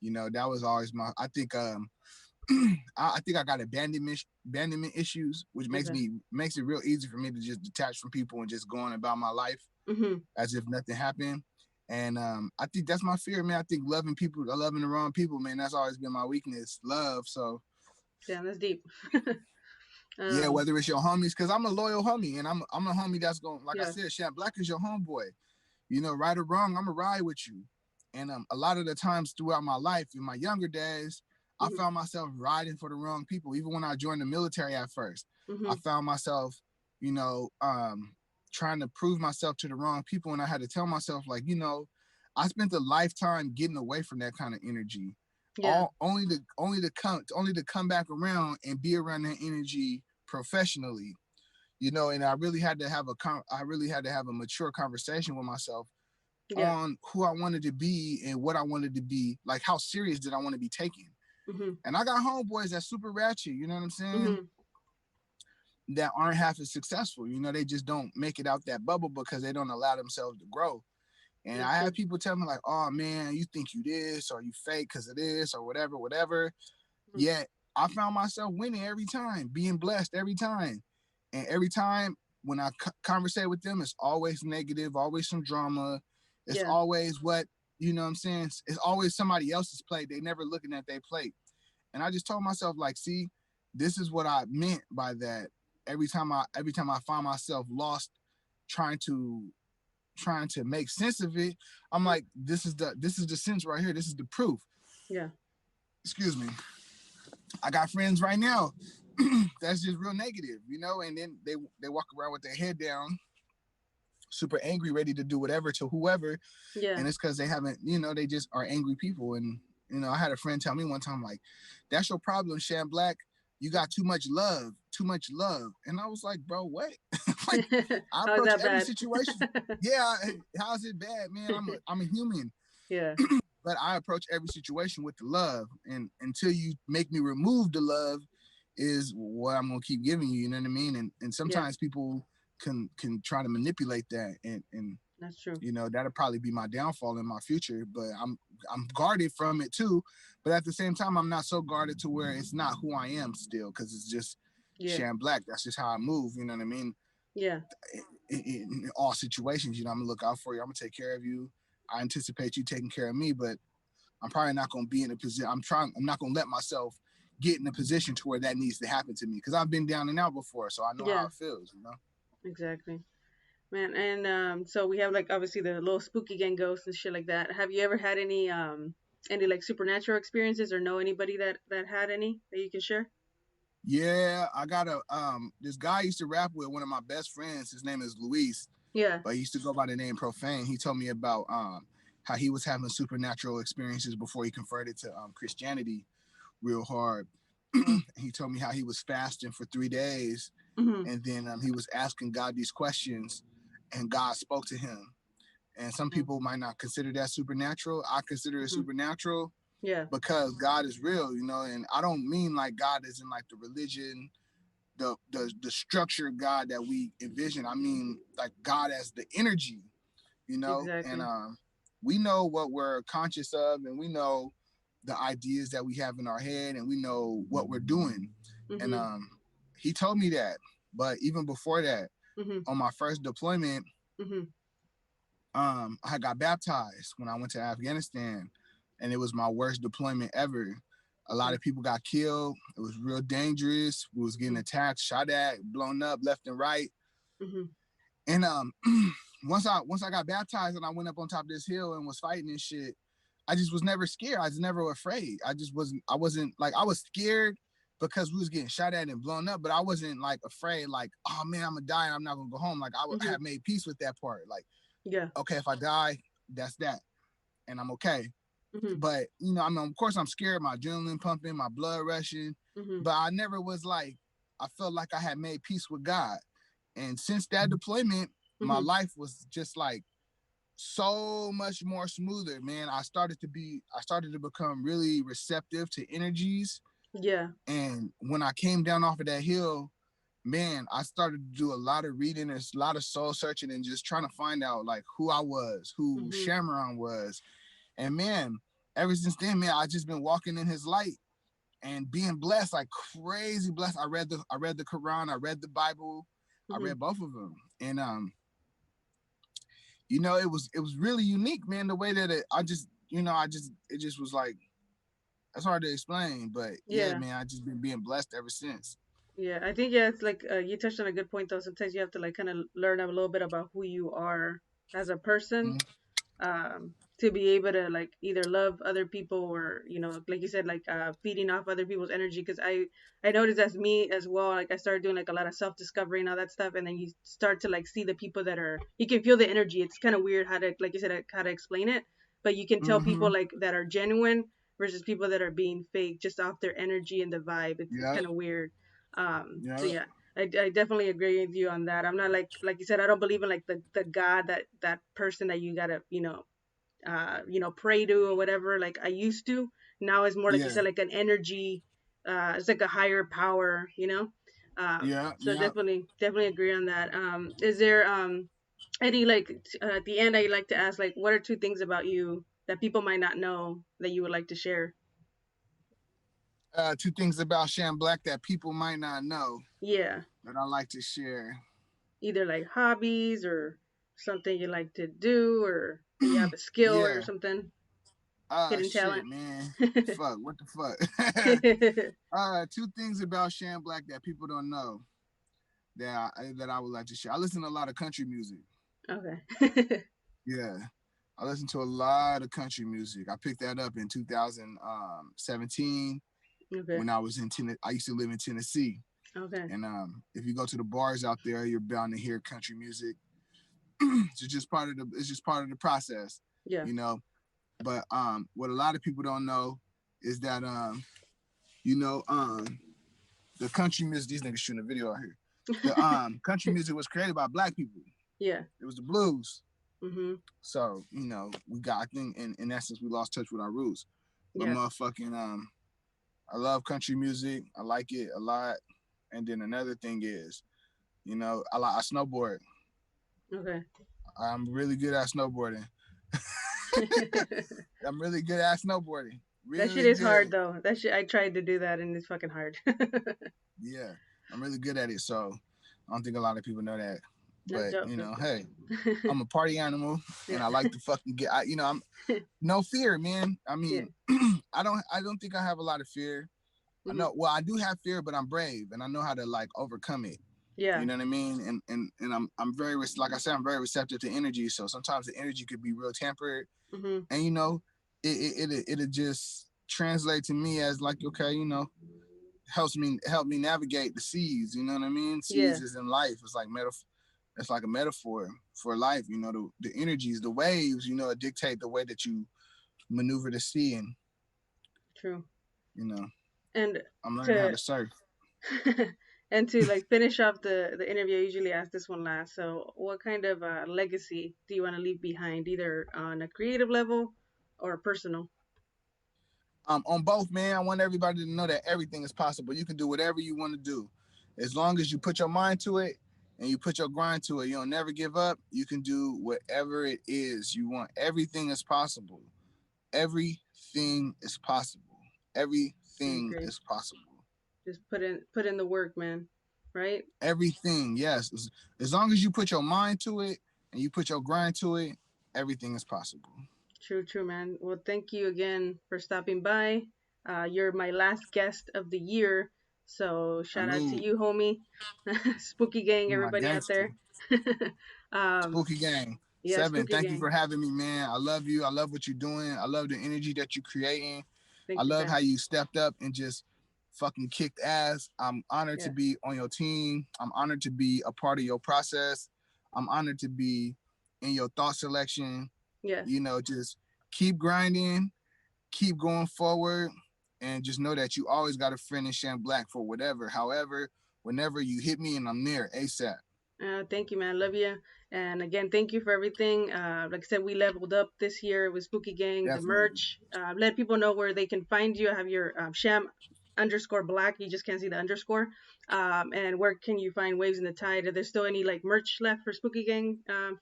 You know, that was always I think I got abandonment issues, which makes it real easy for me to just detach from people and just go on about my life as if nothing happened. And I think that's my fear, man. I think loving the wrong people, man, that's always been my weakness, love. So yeah, that's deep. Yeah, whether it's your homies, because I'm a loyal homie, and I'm a homie that's going, like I said, Sham Blak is your homeboy. You know, right or wrong, I'm gonna ride with you. And a lot of the times throughout my life, in my younger days, I found myself riding for the wrong people. Even when I joined the military at first, I found myself, you know, trying to prove myself to the wrong people. And I had to tell myself, like, you know, I spent a lifetime getting away from that kind of energy. Yeah. Only to come back around and be around that energy professionally, you know. And I really had to have a mature conversation with myself on who I wanted to be and what I wanted to be. Like, how serious did I want to be taken? And I got homeboys that's super ratchet, you know what I'm saying? That aren't half as successful. You know, they just don't make it out that bubble because they don't allow themselves to grow. And I have people tell me like, oh man, you think you this, or you fake because of this, or whatever. Yet I found myself winning every time, being blessed every time. And every time when I conversate with them, it's always negative, always some drama. It's always what, you know what I'm saying? It's always somebody else's plate. They never looking at their plate. And I just told myself, like, see, this is what I meant by that. Every time I find myself lost trying to make sense of it, I'm like, this is the sense right here. This is the proof. Yeah. Excuse me. I got friends right now that's just real negative, you know, and then they walk around with their head down, super angry, ready to do whatever to whoever. Yeah. And it's because they haven't, you know, they just are angry people. And, you know, I had a friend tell me one time, like, that's your problem, Sham Blak. You got too much love. And I was like, bro, what? Like, I approach every situation. Yeah, how's it bad, man? I'm a human. Yeah. But I approach every situation with the love. And until you make me remove the love is what I'm gonna keep giving you. You know what I mean? And sometimes people can try to manipulate that, and that's true. You know, that'll probably be my downfall in my future, but I'm guarded from it too. But at the same time, I'm not so guarded to where it's not who I am still, because it's just Sham Blak. That's just how I move. You know what I mean? Yeah. In all situations, you know, I'm gonna look out for you. I'm gonna take care of you. I anticipate you taking care of me, but I'm probably not gonna be in a position. I'm not gonna let myself get in a position to where that needs to happen to me, because I've been down and out before, so I know how it feels. You know? Exactly. Man, and so we have like obviously the little Spookygang ghosts and shit like that. Have you ever had any like supernatural experiences or know anybody that had any that you can share? Yeah, I got this guy I used to rap with, one of my best friends. His name is Luis. Yeah. But he used to go by the name Profane. He told me about how he was having supernatural experiences before he converted to Christianity real hard. He told me how he was fasting for 3 days, and then he was asking God these questions, and God spoke to him. And some people might not consider that supernatural. I consider it supernatural. Yeah. Because God is real, you know, and I don't mean like God is in like the religion, the structured God that we envision. I mean like God as the energy, you know. Exactly. And we know what we're conscious of, and we know the ideas that we have in our head, and we know what we're doing. And he told me that. But even before that, on my first deployment, I got baptized when I went to Afghanistan, and it was my worst deployment ever. A lot of people got killed. It was real dangerous. We was getting attacked, shot at, blown up left and right. And once I got baptized and I went up on top of this hill and was fighting and shit, I just was never scared. I was never afraid. I wasn't like, I was scared because we was getting shot at and blown up, but I wasn't like afraid, like, oh man, I'm gonna die and I'm not gonna go home. Like I had made peace with that part. Like, okay, if I die, that's that, and I'm okay. But you know, I mean, of course, I'm scared. My adrenaline pumping, my blood rushing. But I never was like, I felt like I had made peace with God. And since that deployment, my life was just like so much more smoother, man. I started to become really receptive to energies. Yeah. And when I came down off of that hill, man, I started to do a lot of reading and a lot of soul searching and just trying to find out like who I was, who ShamRock was. And man, ever since then, man, I just been walking in his light and being blessed, like crazy blessed. I read the Quran, I read the Bible, I read both of them. And you know, it was really unique, man, the way that it just was like, that's hard to explain, but yeah, man, I just been being blessed ever since. Yeah, I think it's like you touched on a good point though. Sometimes you have to like kind of learn a little bit about who you are as a person, to be able to like either love other people or like you said, like feeding off other people's energy. Because I noticed that's me as well. Like I started doing like a lot of self discovery and all that stuff, and then you start to like see the people that are, you can feel the energy. It's kind of weird how to, like you said, how to explain it, but you can tell people like that are genuine versus people that are being fake just off their energy and the vibe. It's kind of weird. So yeah, I definitely agree with you on that. I'm not like you said, I don't believe in like the God that person that you gotta pray to or whatever. Like I used to. Now it's more like you said, like an energy. It's like a higher power. So definitely agree on that. Is there any like at the end I like to ask, like, what are 2 things about you that people might not know that you would like to share? 2 things about Sham Blak that people might not know. Yeah. That I like to share. Either like hobbies or something you like to do, or you have a skill or something. Hidden shit, talent. Man. Fuck. What the fuck? 2 things about Sham Blak that people don't know that I would like to share. I listen to a lot of country music. Okay. Yeah. I listen to a lot of country music. I picked that up in 2017 when I was in Tennessee. I used to live in Tennessee. Okay. And if you go to the bars out there, you're bound to hear country music. It's just part of the process. Yeah. You know. But what a lot of people don't know is that the country music, these niggas shooting a video out here. The country music was created by Black people. Yeah. It was the blues. So, we got, I think in essence we lost touch with our roots. But motherfucking I love country music. I like it a lot. And then another thing is, I snowboard. Okay. I'm really good at snowboarding. I'm really good at snowboarding. That shit Really is hard good. though. That shit, I tried to do that and it's fucking hard. Yeah, I'm really good at it. So I don't think a lot of people know that. That's But dope. That's dope. hey, I'm a party animal, and I like to fucking get. I'm no fear, man. I mean, I don't think I have a lot of fear. I know. Well, I do have fear, but I'm brave, and I know how to like overcome it. Yeah. You know what I mean? And I'm very, like I said, I'm very receptive to energy. So sometimes the energy could be real tempered, and it'll just translate to me as like, okay, help me navigate the seas. You know what I mean? Seas is in life. It's like it's like a metaphor for life. The energies, the waves, dictate the way that you maneuver the sea. And true. And I'm learning how to surf. And to like finish off the interview, I usually ask this one last. So what kind of legacy do you want to leave behind, either on a creative level or personal? On both, man. I want everybody to know that everything is possible. You can do whatever you want to do. As long as you put your mind to it and you put your grind to it, you'll never give up. You can do whatever it is you want. Everything is possible. Everything is possible. Everything is possible. Just put in the work, man. Right? Everything, yes. As long as you put your mind to it and you put your grind to it, everything is possible. True, man. Well, thank you again for stopping by. You're my last guest of the year, so shout out to you, homie. Spookygang, everybody out there. Spookygang. Yeah, 7, thank Spookygang. you for having me, man. I love you. I love what you're doing. I love the energy that you're creating. I love how you stepped up and just fucking kicked ass. I'm honored to be on your team. I'm honored to be a part of your process. I'm honored to be in your thought selection. Yeah. Just keep grinding, keep going forward, and just know that you always got a friend in Sham Blak for whatever, however, whenever you hit me, and I'm there ASAP. Thank you, man. Love you. And again, thank you for everything. Like I said, we leveled up this year with Spookygang, the merch. Let people know where they can find you. I have your Sham_Blak. You just can't see the underscore. And where can you find Waves in the Tide? Are there still any like merch left for Spookygang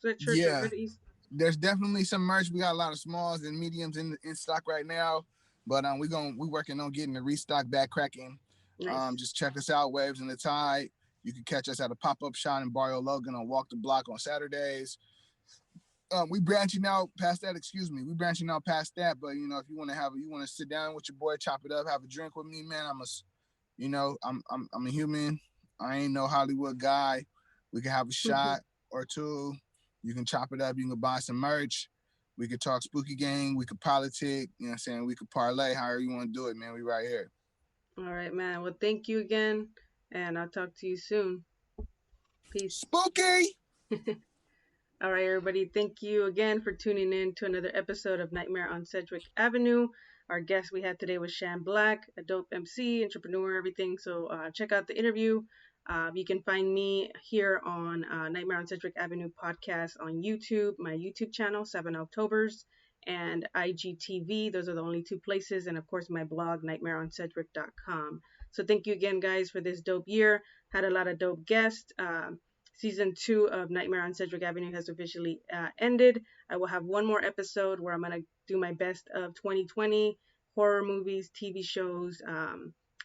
sweatshirts or hoodies? There's definitely some merch. We got a lot of smalls and mediums in stock right now, but we're working on getting the restock back cracking. Nice. Just check us out, Waves in the Tide. You can catch us at a pop-up shop in Barrio Logan on Walk the Block on Saturdays. We branching out past that. We branching out past that. But if you want to sit down with your boy, chop it up, have a drink with me, man. I'm a human. I ain't no Hollywood guy. We can have a shot or two. You can chop it up. You can buy some merch. We could talk Spookygang. We could politic. You know what I'm saying? We could parlay. However you want to do it, man. We right here. All right, man. Well, thank you again. And I'll talk to you soon. Peace. Spooky! All right, everybody. Thank you again for tuning in to another episode of Nightmare on Sedgwick Avenue. Our guest we had today was Sham Blak, a dope MC, entrepreneur, everything. So check out the interview. You can find me here on Nightmare on Sedgwick Avenue podcast on YouTube, my YouTube channel, 7 Octoberz, and IGTV. Those are the only 2 places. And of course, my blog, nightmareonsedgwick.com. So thank you again, guys, for this dope year. Had a lot of dope guests. Season 2 of Nightmare on Sedgwick Avenue has officially ended. I will have one more episode where I'm going to do my best of 2020, horror movies, TV shows,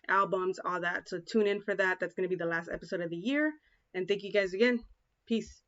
albums, all that. So tune in for that. That's going to be the last episode of the year. And thank you guys again. Peace.